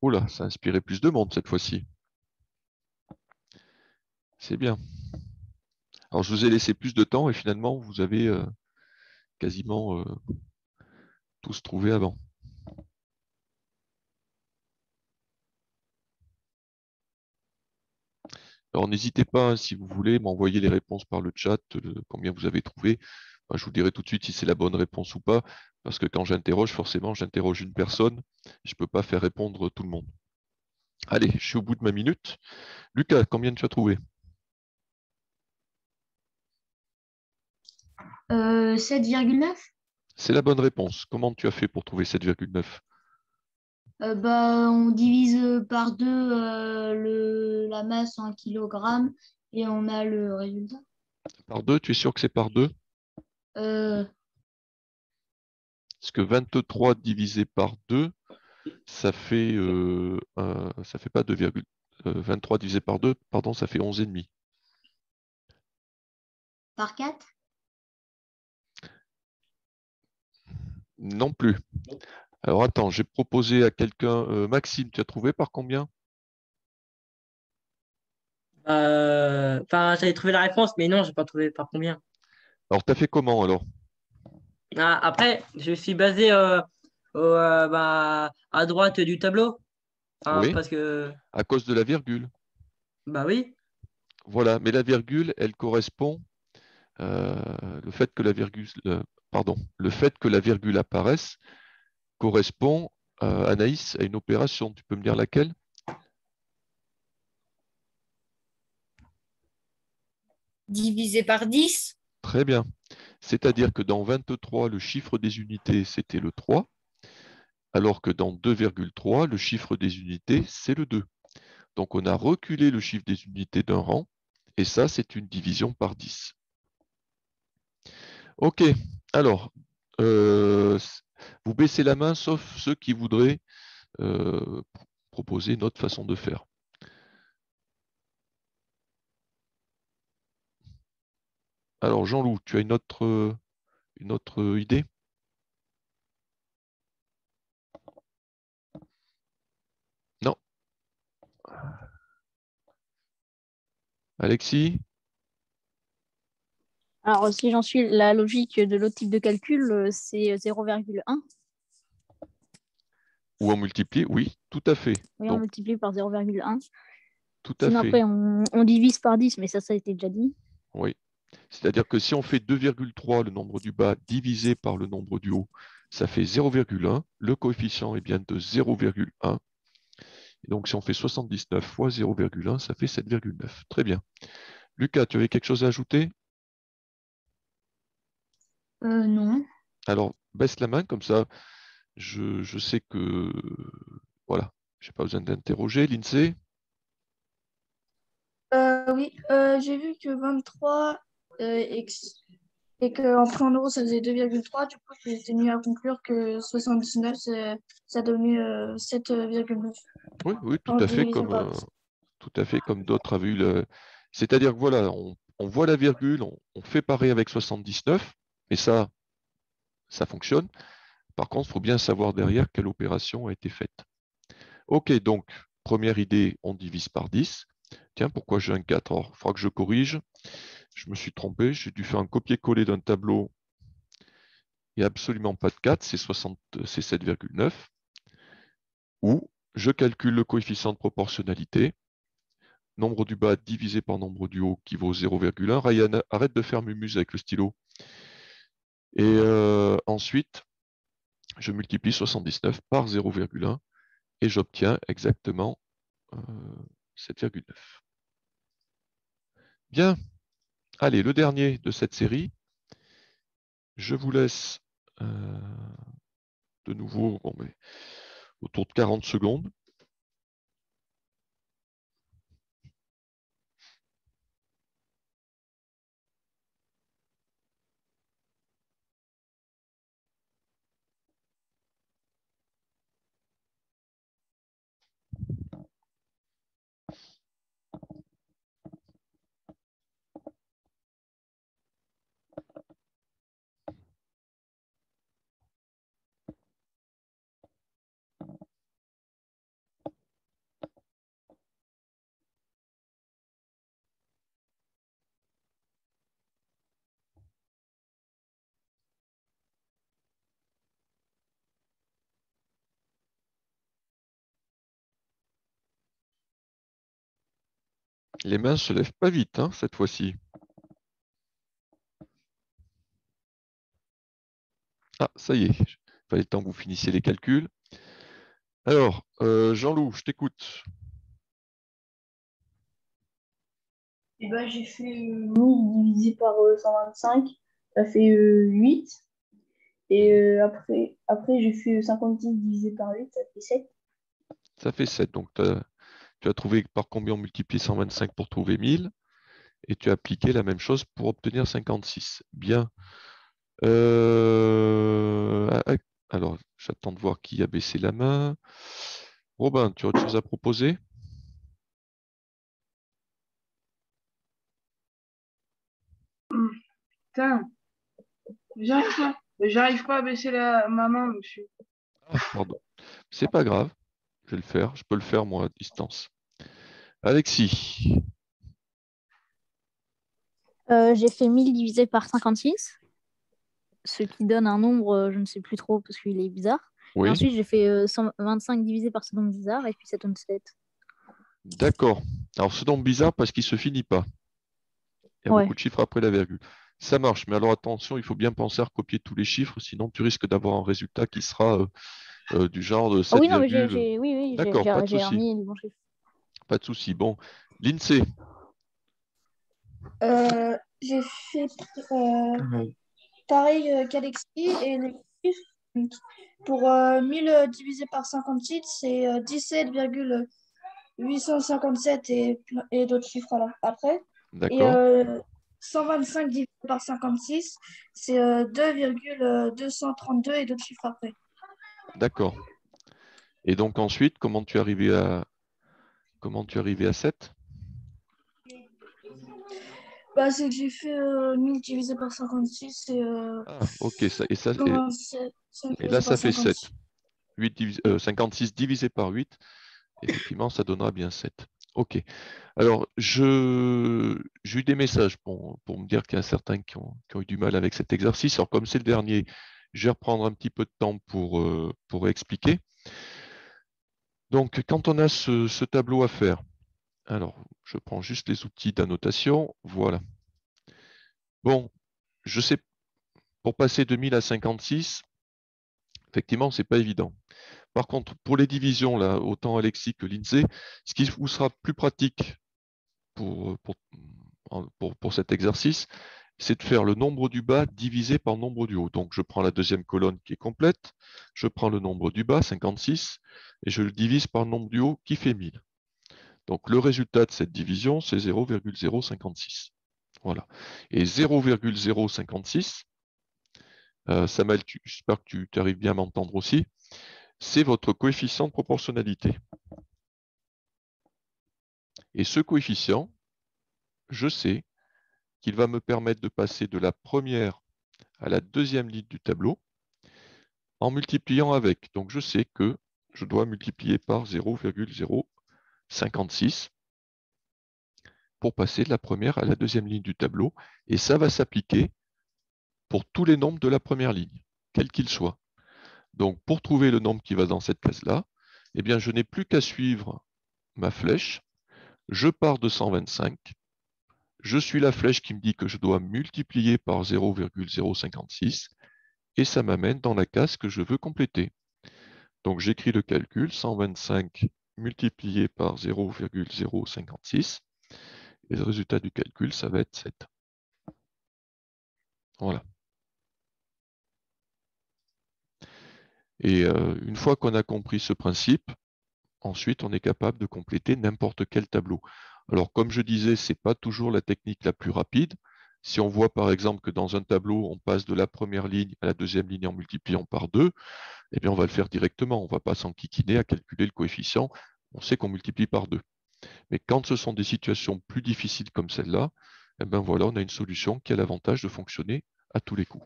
Oula, ça a inspiré plus de monde cette fois-ci. C'est bien. Alors, je vous ai laissé plus de temps et finalement, vous avez quasiment tous trouvé avant. Alors, n'hésitez pas, hein, si vous voulez, m'envoyer les réponses par le chat, combien vous avez trouvé. Moi, je vous dirai tout de suite si c'est la bonne réponse ou pas, parce que quand j'interroge, forcément, j'interroge une personne. Je ne peux pas faire répondre tout le monde. Allez, je suis au bout de ma minute. Lucas, combien tu as trouvé? 7,9. C'est la bonne réponse. Comment tu as fait pour trouver 7,9? On divise par 2 la masse en kilogrammes et on a le résultat. Par 2, tu es sûr que c'est par 2? Euh, Parce que 23 divisé par 2, ça fait pas 2, 23 divisé par 2, pardon, ça fait 11,5. par 4. Non plus. Alors attends, j'ai proposé à quelqu'un. Maxime, tu as trouvé par combien? Enfin, j'avais trouvé la réponse, mais non, j'ai pas trouvé par combien. Alors, tu as fait comment alors? Ah, après, je suis basé à droite du tableau. Enfin, Oui, parce que, à cause de la virgule. bah oui. Voilà, mais la virgule, elle correspond. Le fait que la virgule, pardon, le fait que la virgule apparaisse correspond, Anaïs, à une opération. Tu peux me dire laquelle? Divisé par 10. Très bien. C'est-à-dire que dans 23, le chiffre des unités, c'était le 3, alors que dans 2,3, le chiffre des unités, c'est le 2. Donc, on a reculé le chiffre des unités d'un rang, et ça, c'est une division par 10. OK. Alors, euh, vous baissez la main, sauf ceux qui voudraient euh, proposer une autre façon de faire. Alors, Jean-Loup, tu as une autre idée? Non. Alexis? Alors, si j'en suis la logique de l'autre type de calcul, c'est 0,1. Ou en multiplier? Oui, tout à fait. Oui, on Donc, multiplie par 0,1. tout à Sinon, fait. après, on divise par 10, mais ça a été déjà dit. Oui. C'est-à-dire que si on fait 2,3, le nombre du bas, divisé par le nombre du haut, ça fait 0,1. Le coefficient est bien de 0,1. Et donc, si on fait 79 fois 0,1, ça fait 7,9. Très bien. Lucas, tu avais quelque chose à ajouter? Non. Alors, baisse la main, comme ça, je sais que, voilà, je n'ai pas besoin d'interroger. L'INSEE? Oui, j'ai vu que 23 et qu'en prix en euros, ça faisait 2,3. Du coup, j'ai tenu à conclure que 79, ça donnait 7,9 Oui, oui, en division par 10. tout à fait comme d'autres avaient eu le. C'est-à-dire que voilà, on voit la virgule, on fait pareil avec 79, et ça fonctionne. Par contre, il faut bien savoir derrière quelle opération a été faite. OK, donc, première idée, on divise par 10. Tiens, pourquoi j'ai un 4? Alors, il faudra que je corrige. Je me suis trompé, j'ai dû faire un copier-coller d'un tableau. Il n'y a absolument pas de 4, c'est 7,9. Ou je calcule le coefficient de proportionnalité. Nombre du bas divisé par nombre du haut qui vaut 0,1. Ryan, arrête de faire mumuse avec le stylo. Et ensuite, je multiplie 79 par 0,1 et j'obtiens exactement 7,9. Bien, allez, le dernier de cette série. Je vous laisse de nouveau autour de 40 secondes. Les mains ne se lèvent pas vite, hein, cette fois-ci. Ah, ça y est. Il fallait le temps que vous finissiez les calculs. Alors, Jean-Loup, je t'écoute. Et ben, j'ai fait 1000 divisé par 125, ça fait 8. Et après j'ai fait 56 divisé par 8, ça fait 7. Ça fait 7. Donc, tu as trouvé par combien on multiplie 125 pour trouver 1000. Et tu as appliqué la même chose pour obtenir 56. Bien. Alors, j'attends de voir qui a baissé la main. Robin, tu as autre chose à proposer? Putain, j'arrive pas à baisser ma main, monsieur. Ah, pardon. C'est pas grave. Je vais le faire. Je peux le faire, moi, à distance. Alexis. J'ai fait 1000 divisé par 56, ce qui donne un nombre, je ne sais plus trop parce qu'il est bizarre. Et Oui. ensuite, j'ai fait 125 divisé par ce nombre bizarre et puis ça donne 7. D'accord. Alors, ce nombre bizarre parce qu'il ne se finit pas. Il y a Ouais. beaucoup de chiffres après la virgule. Ça marche, mais alors attention, il faut bien penser à recopier tous les chiffres, sinon tu risques d'avoir un résultat qui sera du genre de Ah 7, oui, non, mais oui, D'accord, pas de j'ai souci. remis les bons chiffres. Pas de souci. Bon, l'INSEE. J'ai fait pareil qu'Alexis et les chiffres. Pour 1000 divisé par 56, c'est 17,857 et d'autres chiffres après. Et D'accord. 125 divisé par 56, c'est 2,232 et d'autres chiffres après. D'accord. Et donc ensuite, comment tu es arrivé à 7? Bah, c'est que j'ai fait 1000 divisé par 56 et Ah, ok. Et là, divisé par ça fait 7. 56. 56 divisé par 8. Effectivement, ça donnera bien 7. Ok. Alors, j'ai eu des messages pour me dire qu'il y a certains qui ont eu du mal avec cet exercice. Alors, comme c'est le dernier, je vais reprendre un petit peu de temps pour expliquer. Donc, quand on a ce tableau à faire, alors, je prends juste les outils d'annotation. Voilà. Bon, je sais, pour passer de 1000 à 56, effectivement, ce n'est pas évident. Par contre, pour les divisions, là, autant Alexis que l'INSEE, ce qui vous sera plus pratique pour cet exercice, c'est de faire le nombre du bas divisé par le nombre du haut. Donc, je prends la deuxième colonne qui est complète, je prends le nombre du bas, 56, et je le divise par le nombre du haut qui fait 1000. Donc, le résultat de cette division, c'est 0,056. Voilà. Et 0,056, j'espère que tu arrives bien à m'entendre aussi, c'est votre coefficient de proportionnalité. Et ce coefficient, je sais qu'il va me permettre de passer de la première à la deuxième ligne du tableau en multipliant avec. Donc, je sais que je dois multiplier par 0,056 pour passer de la première à la deuxième ligne du tableau. Et ça va s'appliquer pour tous les nombres de la première ligne, quels qu'ils soient. Donc, pour trouver le nombre qui va dans cette case-là, eh bien, je n'ai plus qu'à suivre ma flèche. Je pars de 125. Je suis la flèche qui me dit que je dois multiplier par 0,056 et ça m'amène dans la case que je veux compléter. Donc, j'écris le calcul, 125 multiplié par 0,056 et le résultat du calcul, ça va être 7. Voilà. Et une fois qu'on a compris ce principe, ensuite, on est capable de compléter n'importe quel tableau. Alors, comme je disais, ce n'est pas toujours la technique la plus rapide. Si on voit par exemple que dans un tableau, on passe de la première ligne à la deuxième ligne en multipliant par 2, eh bien, on va le faire directement. On ne va pas s'enquiquiner à calculer le coefficient. On sait qu'on multiplie par 2. Mais quand ce sont des situations plus difficiles comme celle-là, eh bien voilà, on a une solution qui a l'avantage de fonctionner à tous les coups.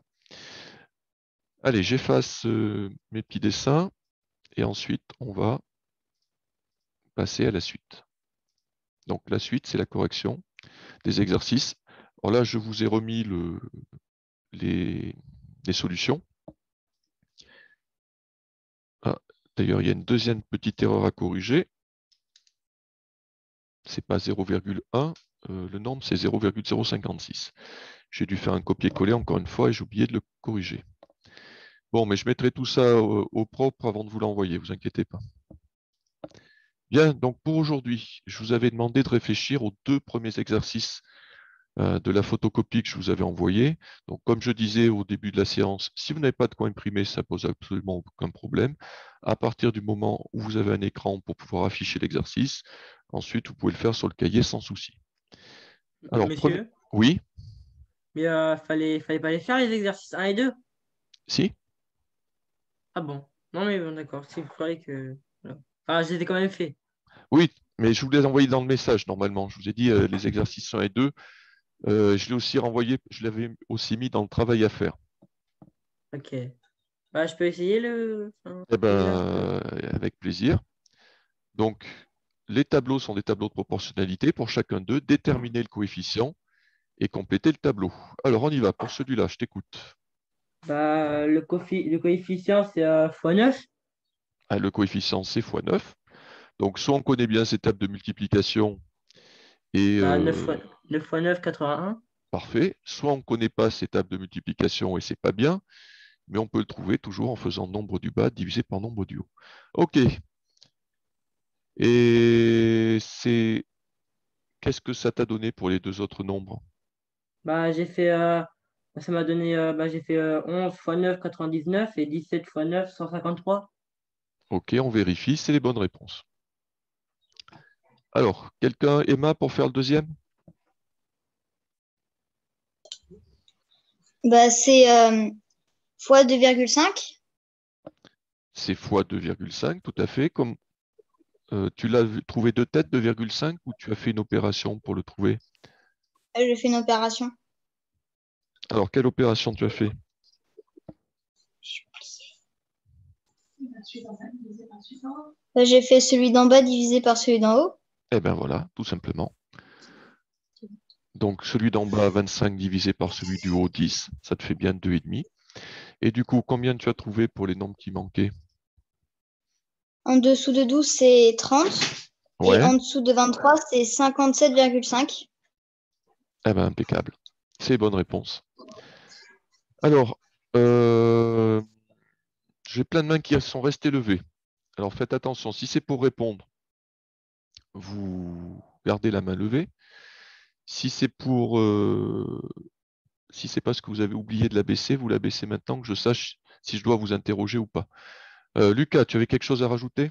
Allez, j'efface mes petits dessins et ensuite on va passer à la suite. Donc la suite, c'est la correction des exercices. Alors là, je vous ai remis les solutions. Ah, d'ailleurs, il y a une deuxième petite erreur à corriger. c'est pas 0,1, le nombre c'est 0,056. J'ai dû faire un copier-coller encore une fois et j'ai oublié de le corriger. Bon, mais je mettrai tout ça au propre avant de vous l'envoyer, vous inquiétez pas. Bien, donc pour aujourd'hui, je vous avais demandé de réfléchir aux 2 premiers exercices de la photocopie que je vous avais envoyée. Donc, comme je disais au début de la séance, si vous n'avez pas de quoi imprimer, ça ne pose absolument aucun problème. À partir du moment où vous avez un écran pour pouvoir afficher l'exercice, ensuite, vous pouvez le faire sur le cahier sans souci. Alors, Monsieur, oui, mais fallait pas les faire les exercices 1 et 2. si, Ah bon? Non, mais bon, d'accord. Il faudrait que. Voilà. Enfin, je les ai quand même fait. oui, mais je vous les ai envoyés dans le message normalement. Je vous ai dit les exercices 1 et 2. Je l'ai aussi renvoyé, je l'avais aussi mis dans le travail à faire. Ok. Bah, je peux essayer le. Eh ben, avec plaisir. Donc, les tableaux sont des tableaux de proportionnalité. Pour chacun d'eux, déterminer le coefficient et compléter le tableau. Alors, on y va. Pour celui-là, je t'écoute. Bah, le coefficient, c'est x9. Ah, le coefficient, c'est x 9. Donc, soit on connaît bien ces tables de multiplication et 9 x 9, 81. parfait. Soit on ne connaît pas ces tables de multiplication et c'est pas bien, mais on peut le trouver toujours en faisant nombre du bas divisé par nombre du haut. OK. Et c'est qu'est-ce que ça t'a donné pour les 2 autres nombres? Bah, j'ai fait. Ça m'a donné. J'ai fait 11 x 9, 99 et 17 x 9, 153. OK, on vérifie, c'est les bonnes réponses. Alors, quelqu'un, Emma, pour faire le deuxième? Bah, c'est fois 2,5. C'est fois 2,5, tout à fait. Comme tu l'as trouvé de tête, 2,5, ou tu as fait une opération pour le trouver? Je fais une opération. Alors, quelle opération tu as fait? Bah, j'ai fait celui d'en bas divisé par celui d'en haut. Eh bien voilà, tout simplement. Donc, celui d'en bas, 25 divisé par celui du haut, 10. Ça te fait bien 2,5. Et du coup, combien tu as trouvé pour les nombres qui manquaient? En dessous de 12, c'est 30. Et Ouais, en dessous de 23, c'est 57,5. eh bien impeccable. C'est bonne réponse. Alors, j'ai plein de mains qui sont restées levées. Alors, faites attention. Si c'est pour répondre, vous gardez la main levée. Si c'est pour, si c'est parce que vous avez oublié de la baisser, vous la baissez maintenant que je sache si je dois vous interroger ou pas. Lucas, tu avais quelque chose à rajouter?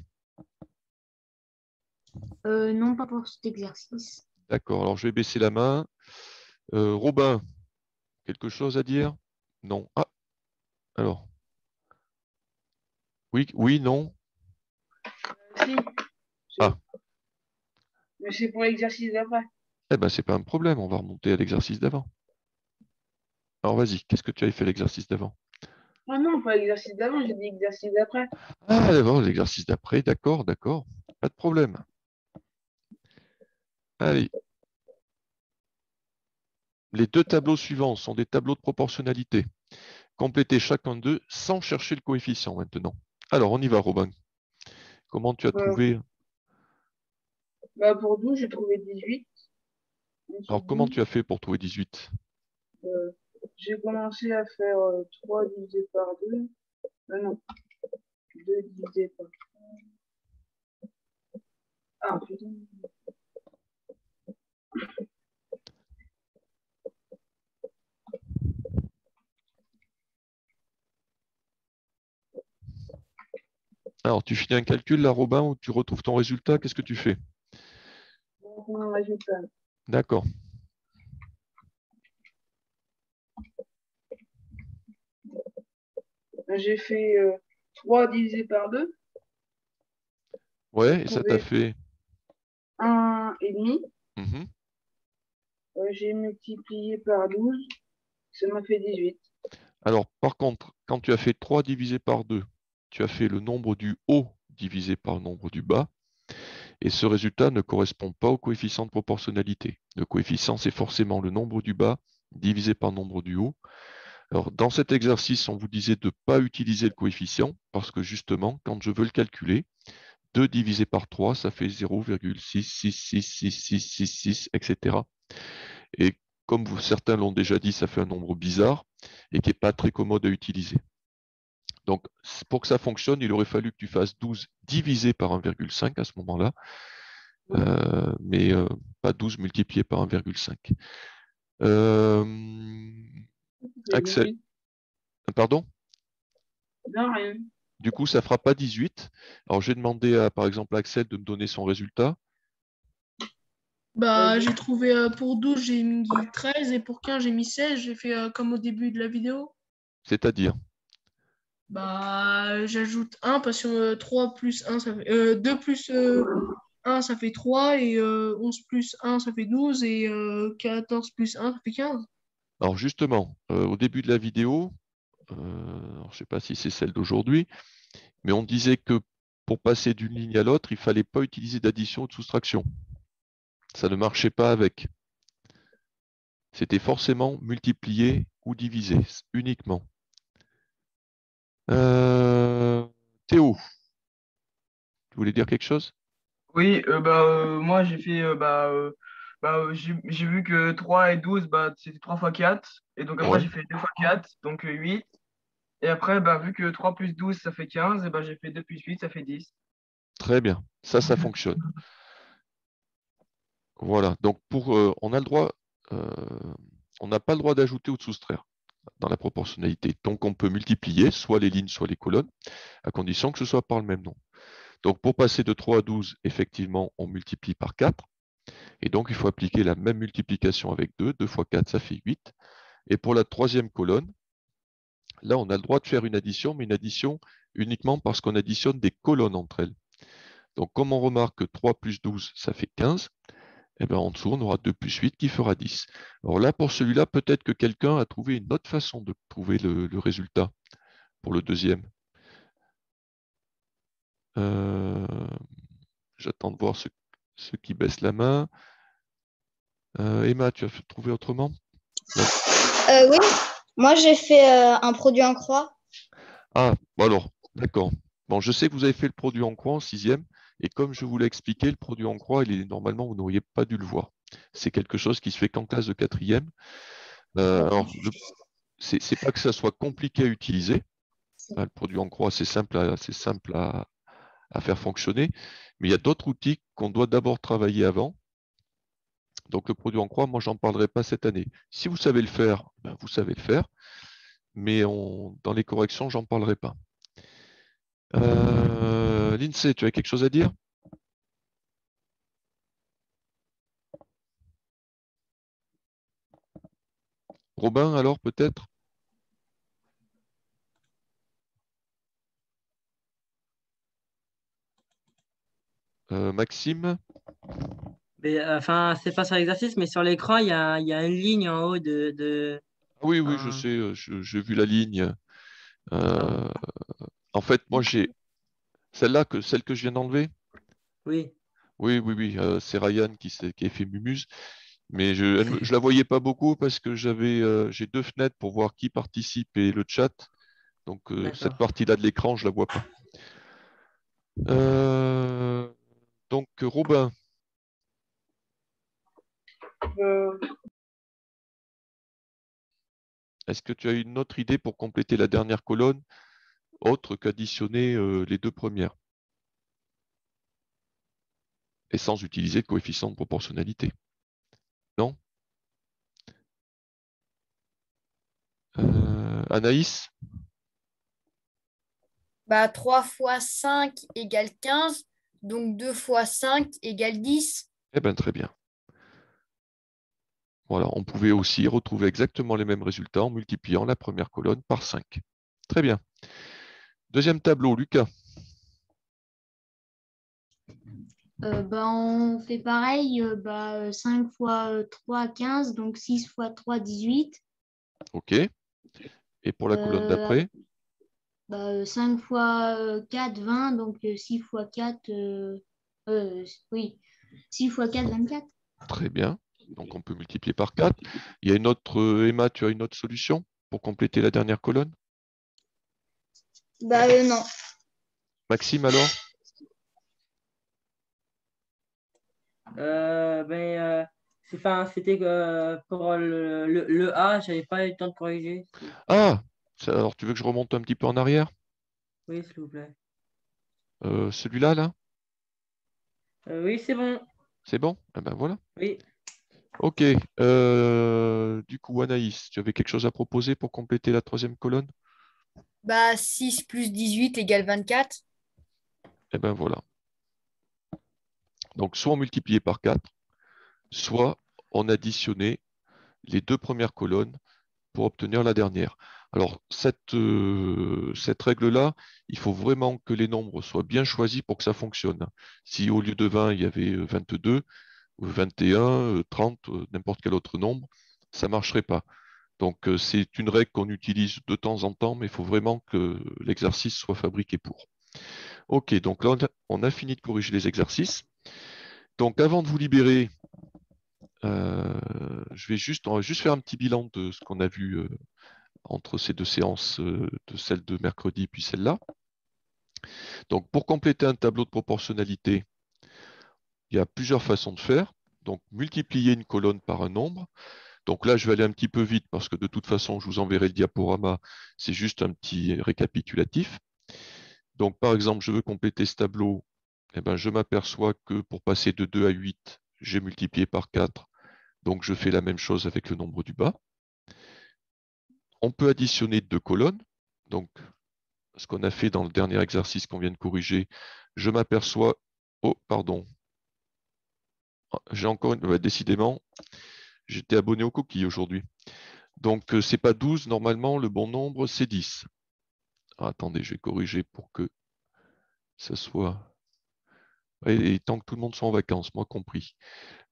Non, pas pour cet exercice. D'accord, alors je vais baisser la main. Robin, quelque chose à dire? Non. Ah, alors. Oui, oui, non. Si, Ah, mais c'est pour l'exercice d'après. eh ben c'est pas un problème, on va remonter à l'exercice d'avant. Alors vas-y, qu'est-ce que tu avais fait l'exercice d'avant? Ah non, pas l'exercice d'avant, j'ai dit l'exercice d'après. Ah, d'abord l'exercice d'après, d'accord, d'accord, pas de problème. Allez. Les 2 tableaux suivants sont des tableaux de proportionnalité. Complétez chacun d'eux sans chercher le coefficient maintenant. Alors, on y va, Robin. Comment tu as trouvé? Bah pour 12, j'ai trouvé 18. Alors, comment tu as fait pour trouver 18? J'ai commencé à faire 3 divisé par 2. Non, 2 divisé par 3. Ah, putain. Alors, tu finis un calcul là, Robin, où tu retrouves ton résultat. Qu'est-ce que tu fais? Un résultat. D'accord. J'ai fait 3 divisé par 2. Ouais, et ça t'a fait 1,5. Mhm. J'ai multiplié par 12. Ça m'a fait 18. Alors, par contre, quand tu as fait 3 divisé par 2, tu as fait le nombre du haut divisé par le nombre du bas. Et ce résultat ne correspond pas au coefficient de proportionnalité. Le coefficient, c'est forcément le nombre du bas divisé par le nombre du haut. Alors, dans cet exercice, on vous disait de ne pas utiliser le coefficient parce que justement, quand je veux le calculer, 2 divisé par 3, ça fait 0,6666666, etc. Et comme certains l'ont déjà dit, ça fait un nombre bizarre et qui n'est pas très commode à utiliser. Donc, pour que ça fonctionne, il aurait fallu que tu fasses 12 divisé par 1,5 à ce moment-là, mais pas 12 multiplié par 1,5. Axel, pardon? Non, rien. Du coup, ça ne fera pas 18. Alors, j'ai demandé à, par exemple, à Axel de me donner son résultat. Bah, j'ai trouvé pour 12, j'ai mis 13 et pour 15, j'ai mis 16. J'ai fait comme au début de la vidéo. C'est-à-dire? Bah, j'ajoute 1 parce que 3 plus 1, ça fait 2 plus 1, ça fait 3 et 11 plus 1, ça fait 12 et 14 plus 1, ça fait 15. Alors, justement, au début de la vidéo, je ne sais pas si c'est celle d'aujourd'hui, mais on disait que pour passer d'une ligne à l'autre, il ne fallait pas utiliser d'addition ou de soustraction. Ça ne marchait pas avec. C'était forcément multiplier ou diviser, uniquement. Théo, tu voulais dire quelque chose? Oui, moi j'ai fait j'ai vu que 3 et 12, c'était 3 fois 4. Et donc après Ouais, j'ai fait 2 fois 4, donc 8. Et après, vu que 3 plus 12, ça fait 15, et j'ai fait 2 plus 8, ça fait 10. très bien. Ça fonctionne. Voilà. Donc, on a le droit, on n'a pas le droit d'ajouter ou de soustraire dans la proportionnalité. Donc, on peut multiplier soit les lignes, soit les colonnes, à condition que ce soit par le même nombre. Donc, pour passer de 3 à 12, effectivement, on multiplie par 4. Et donc, il faut appliquer la même multiplication avec 2. 2 fois 4, ça fait 8. Et pour la troisième colonne, là, on a le droit de faire une addition, mais une addition uniquement parce qu'on additionne des colonnes entre elles. Donc, comme on remarque que 3 plus 12, ça fait 15, eh bien, en dessous, on aura 2 plus 8 qui fera 10. Alors là, pour celui-là, peut-être que quelqu'un a trouvé une autre façon de trouver le résultat pour le deuxième. J'attends de voir ceux qui baissent la main. Emma, tu as trouvé autrement? Oui, moi j'ai fait un produit en croix. Ah, bon alors, d'accord. Bon, je sais que vous avez fait le produit en croix en sixième, et comme je vous l'ai expliqué, le produit en croix, normalement, vous n'auriez pas dû le voir. C'est quelque chose qui se fait qu'en classe de quatrième. Alors, c'est pas que ça soit compliqué à utiliser. Le produit en croix, c'est simple à faire fonctionner, mais il y a d'autres outils qu'on doit d'abord travailler avant. Donc, le produit en croix, moi, j'en parlerai pas cette année. Si vous savez le faire, ben, vous savez le faire, mais dans les corrections, j'en parlerai pas. Lindsay, tu as quelque chose à dire? Robin, alors, peut-être? Maxime? Mais, enfin, c'est pas sur l'exercice, mais sur l'écran, il y a une ligne en haut Oui, oui, je sais, j'ai vu la ligne. En fait, moi, j'ai celle que je viens d'enlever. Oui. Oui, oui, oui, c'est Ryan qui a fait Mumuse. Mais je ne la voyais pas beaucoup parce que j'ai deux fenêtres pour voir qui participe et le chat. Donc, cette partie-là de l'écran, je ne la vois pas. Donc, Robin. Est-ce que tu as une autre idée pour compléter la dernière colonne, autre qu'additionner les deux premières? Et sans utiliser le coefficient de proportionnalité. Non? Anaïs? 3 fois 5 égale 15, donc 2 fois 5 égale 10. Eh bien, très bien. Voilà, on pouvait aussi retrouver exactement les mêmes résultats en multipliant la première colonne par 5. Très bien. Deuxième tableau, Lucas. On fait pareil, 5 fois 3, 15, donc 6 fois 3, 18. OK. Et pour la colonne d'après? 5 fois 4, 20, donc 6 fois 4, oui, 6 fois 4, 24. Très bien. Donc, on peut multiplier par 4. Il y a une autre, Emma, tu as une autre solution pour compléter la dernière colonne? Non. Maxime, alors? C'était pour le A, j'avais pas eu le temps de corriger. Ah, alors tu veux que je remonte un petit peu en arrière? Oui, s'il vous plaît. Celui-là, là? Oui, c'est bon. C'est bon? Eh ben voilà. Oui. Ok. Du coup, Anaïs, tu avais quelque chose à proposer pour compléter la troisième colonne? Bah, 6 plus 18 égale 24. Eh ben voilà. Donc, soit on multipliait par 4, soit on additionnait les deux premières colonnes pour obtenir la dernière. Alors, cette règle-là, il faut vraiment que les nombres soient bien choisis pour que ça fonctionne. Si au lieu de 20, il y avait 22, 21, 30, n'importe quel autre nombre, ça ne marcherait pas. Donc, c'est une règle qu'on utilise de temps en temps, mais il faut vraiment que l'exercice soit fabriqué pour. OK, donc là, on a fini de corriger les exercices. Donc, avant de vous libérer, on va juste faire un petit bilan de ce qu'on a vu entre ces deux séances, de celle de mercredi puis celle-là. Donc, pour compléter un tableau de proportionnalité, il y a plusieurs façons de faire. Donc, multiplier une colonne par un nombre. Donc là, je vais aller un petit peu vite parce que de toute façon, je vous enverrai le diaporama. C'est juste un petit récapitulatif. Donc, par exemple, je veux compléter ce tableau. Eh ben, je m'aperçois que pour passer de 2 à 8, j'ai multiplié par 4. Donc, je fais la même chose avec le nombre du bas. On peut additionner deux colonnes. Donc, ce qu'on a fait dans le dernier exercice qu'on vient de corriger, je m'aperçois... Oh, pardon. J'ai encore une... décidément, j'étais abonné aux coquilles aujourd'hui. Donc, ce n'est pas 12. Normalement, le bon nombre, c'est 10. Ah, attendez, je vais corriger pour que ça soit... Et tant que tout le monde soit en vacances, moi compris.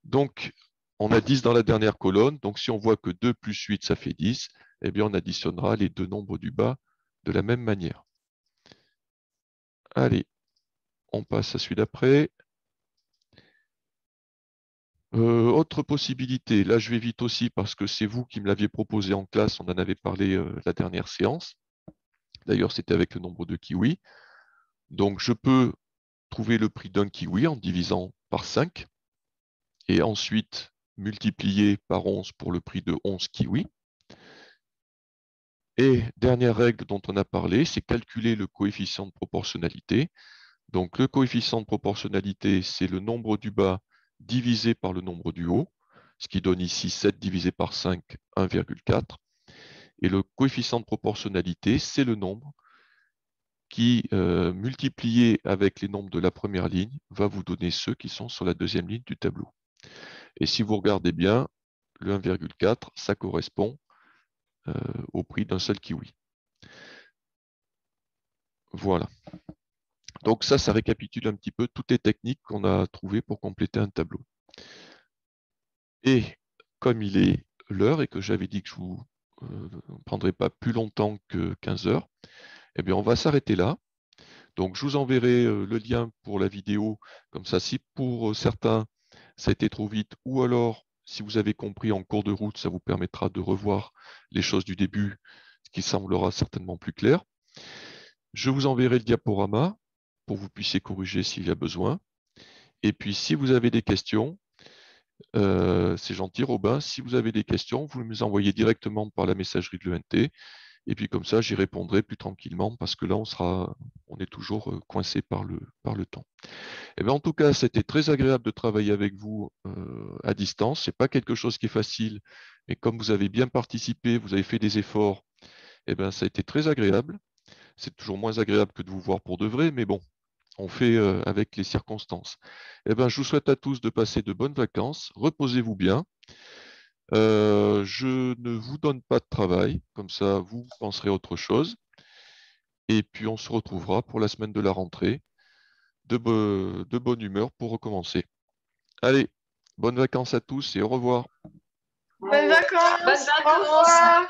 Donc, on a 10 dans la dernière colonne. Donc, si on voit que 2 plus 8, ça fait 10, eh bien, on additionnera les deux nombres du bas de la même manière. Allez, on passe à celui d'après. Autre possibilité, là je vais vite aussi parce que c'est vous qui me l'aviez proposé en classe, on en avait parlé la dernière séance. D'ailleurs, c'était avec le nombre de kiwis. Donc, je peux trouver le prix d'un kiwi en divisant par 5 et ensuite multiplier par 11 pour le prix de 11 kiwis. Et dernière règle dont on a parlé, c'est calculer le coefficient de proportionnalité. Donc, le coefficient de proportionnalité, c'est le nombre du bas divisé par le nombre du haut, ce qui donne ici 7 divisé par 5, 1,4. Et le coefficient de proportionnalité, c'est le nombre qui, multiplié avec les nombres de la première ligne, va vous donner ceux qui sont sur la deuxième ligne du tableau. Et si vous regardez bien, le 1,4, ça correspond au prix d'un seul kiwi. Voilà. Donc ça récapitule un petit peu toutes les techniques qu'on a trouvées pour compléter un tableau. Et comme il est l'heure et que j'avais dit que je ne vous prendrai pas plus longtemps que 15 heures, eh bien on va s'arrêter là. Donc je vous enverrai le lien pour la vidéo, comme ça si pour certains ça a été trop vite, ou alors si vous avez compris en cours de route, ça vous permettra de revoir les choses du début, ce qui semblera certainement plus clair. Je vous enverrai le diaporama pour que vous puissiez corriger s'il y a besoin. Et puis si vous avez des questions, c'est gentil Robin, si vous avez des questions, vous me les envoyez directement par la messagerie de l'ENT. Et puis comme ça, j'y répondrai plus tranquillement parce que là, on est toujours coincé par le temps. Et bien, en tout cas, c'était très agréable de travailler avec vous à distance. Ce n'est pas quelque chose qui est facile, mais comme vous avez bien participé, vous avez fait des efforts, et bien, ça a été très agréable. C'est toujours moins agréable que de vous voir pour de vrai, mais bon, on fait avec les circonstances. Et bien, je vous souhaite à tous de passer de bonnes vacances. Reposez-vous bien. Je ne vous donne pas de travail, comme ça vous penserez à autre chose. Et puis on se retrouvera pour la semaine de la rentrée, de bonne humeur pour recommencer. Allez, bonnes vacances à tous et au revoir. Bonnes vacances. Bonnes Au vacances. revoir.